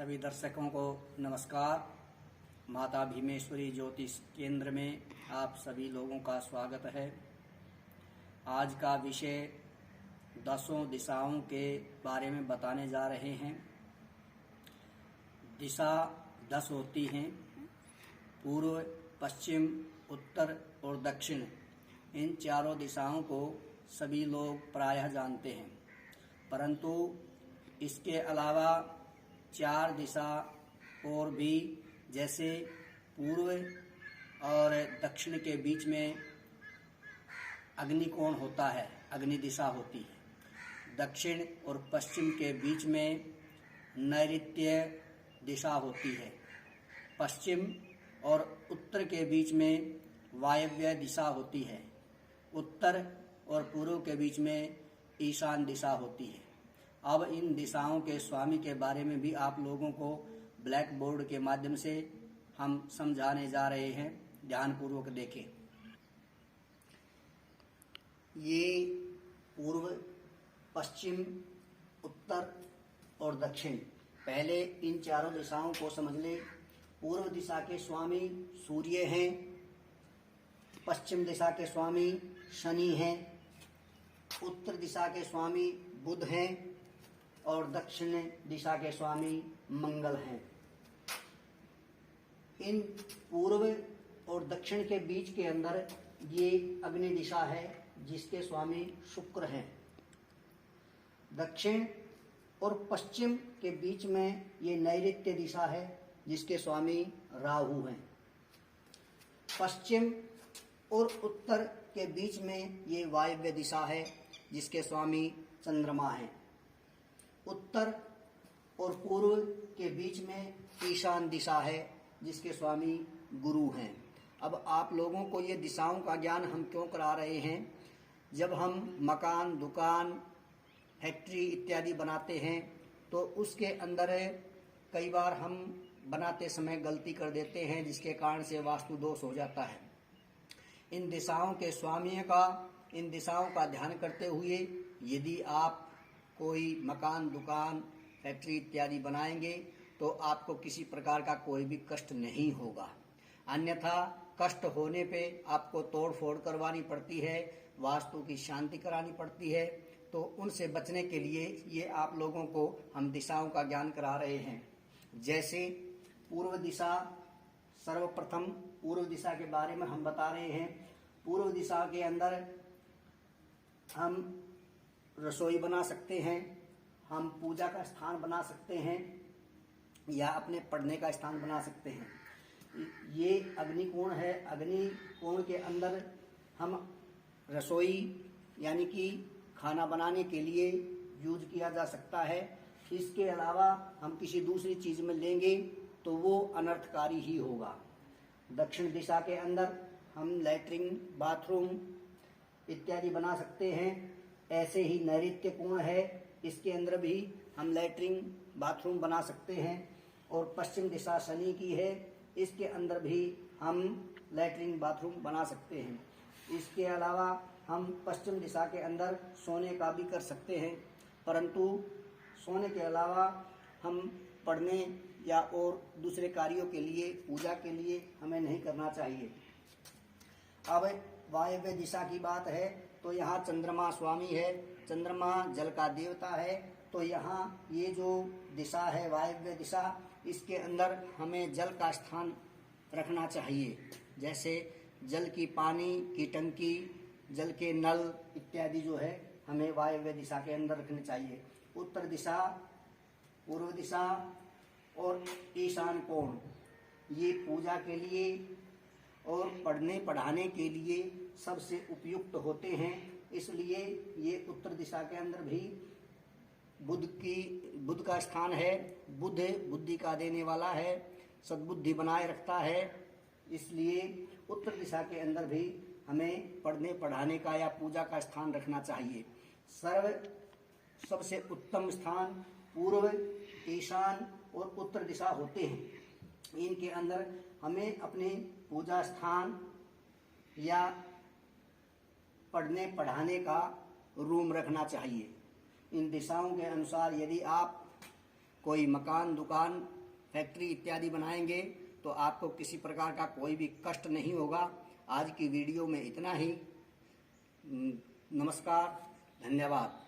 सभी दर्शकों को नमस्कार। माता भीमेश्वरी ज्योतिष केंद्र में आप सभी लोगों का स्वागत है। आज का विषय 10 दिशाओं के बारे में बताने जा रहे हैं। दिशा 10 होती हैं, पूर्व, पश्चिम, उत्तर और दक्षिण। इन चारों दिशाओं को सभी लोग प्रायः जानते हैं, परंतु इसके अलावा 4 दिशा और भी, जैसे पूर्व और दक्षिण के बीच में अग्निकोण होता है, अग्नि दिशा होती है। दक्षिण और पश्चिम के बीच में नैऋत्य दिशा होती है। पश्चिम और उत्तर के बीच में वायव्य दिशा होती है। उत्तर और पूर्व के बीच में ईशान दिशा होती है। अब इन दिशाओं के स्वामी के बारे में भी आप लोगों को ब्लैक बोर्ड के माध्यम से हम समझाने जा रहे हैं। ध्यानपूर्वक देखें। ये पूर्व, पश्चिम, उत्तर और दक्षिण। पहले इन चारों दिशाओं को समझ लें। पूर्व दिशा के स्वामी सूर्य हैं, पश्चिम दिशा के स्वामी शनि हैं, उत्तर दिशा के स्वामी बुध हैं और दक्षिण दिशा के स्वामी मंगल हैं। इन पूर्व और दक्षिण के बीच के अंदर ये अग्नि दिशा है, जिसके स्वामी शुक्र हैं। दक्षिण और पश्चिम के बीच में ये नैऋत्य दिशा है, जिसके स्वामी राहु हैं। पश्चिम और उत्तर के बीच में ये वायव्य दिशा है, जिसके स्वामी चंद्रमा हैं। उत्तर और पूर्व के बीच में ईशान दिशा है, जिसके स्वामी गुरु हैं। अब आप लोगों को ये दिशाओं का ज्ञान हम क्यों करा रहे हैं? जब हम मकान, दुकान, फैक्ट्री इत्यादि बनाते हैं तो उसके अंदर कई बार हम बनाते समय गलती कर देते हैं, जिसके कारण से वास्तु दोष हो जाता है। इन दिशाओं के स्वामी का, इन दिशाओं का ध्यान करते हुए यदि आप कोई मकान, दुकान, फैक्ट्री इत्यादि बनाएंगे तो आपको किसी प्रकार का कोई भी कष्ट नहीं होगा। अन्यथा कष्ट होने पे आपको तोड़ फोड़ करवानी पड़ती है, वास्तु की शांति करानी पड़ती है। तो उनसे बचने के लिए ये आप लोगों को हम दिशाओं का ज्ञान करा रहे हैं। जैसे पूर्व दिशा, सर्वप्रथम पूर्व दिशा के बारे में हम बता रहे हैं। पूर्व दिशा के अंदर हम रसोई बना सकते हैं, हम पूजा का स्थान बना सकते हैं या अपने पढ़ने का स्थान बना सकते हैं। ये अग्निकोण है। अग्निकोण के अंदर हम रसोई यानी कि खाना बनाने के लिए यूज किया जा सकता है। इसके अलावा हम किसी दूसरी चीज में लेंगे तो वो अनर्थकारी ही होगा। दक्षिण दिशा के अंदर हम लैट्रिन, बाथरूम इत्यादि बना सकते हैं। ऐसे ही नैऋत्य कोण है, इसके अंदर भी हम लैट्रिन, बाथरूम बना सकते हैं। और पश्चिम दिशा शनि की है, इसके अंदर भी हम लैट्रिन, बाथरूम बना सकते हैं। इसके अलावा हम पश्चिम दिशा के अंदर सोने का भी कर सकते हैं, परंतु सोने के अलावा हम पढ़ने या और दूसरे कार्यों के लिए, पूजा के लिए हमें नहीं करना चाहिए। अब वायव्य दिशा की बात है तो यहाँ चंद्रमा स्वामी है। चंद्रमा जल का देवता है। तो यहाँ ये जो दिशा है वायव्य दिशा, इसके अंदर हमें जल का स्थान रखना चाहिए। जैसे जल की, पानी की टंकी, जल के नल इत्यादि जो है हमें वायव्य दिशा के अंदर रखने चाहिए। उत्तर दिशा, पूर्व दिशा और ईशान कोण ये पूजा के लिए और पढ़ने पढ़ाने के लिए सबसे उपयुक्त होते हैं। इसलिए ये उत्तर दिशा के अंदर भी बुध का स्थान है। बुध बुद्धि का देने वाला है, सद्बुद्धि बनाए रखता है। इसलिए उत्तर दिशा के अंदर भी हमें पढ़ने पढ़ाने का या पूजा का स्थान रखना चाहिए। सबसे उत्तम स्थान पूर्व, ईशान और उत्तर दिशा होते हैं। इनके अंदर हमें अपने पूजा स्थान या पढ़ने पढ़ाने का रूम रखना चाहिए। इन दिशाओं के अनुसार यदि आप कोई मकान, दुकान, फैक्ट्री इत्यादि बनाएंगे तो आपको किसी प्रकार का कोई भी कष्ट नहीं होगा। आज की वीडियो में इतना ही। नमस्कार, धन्यवाद।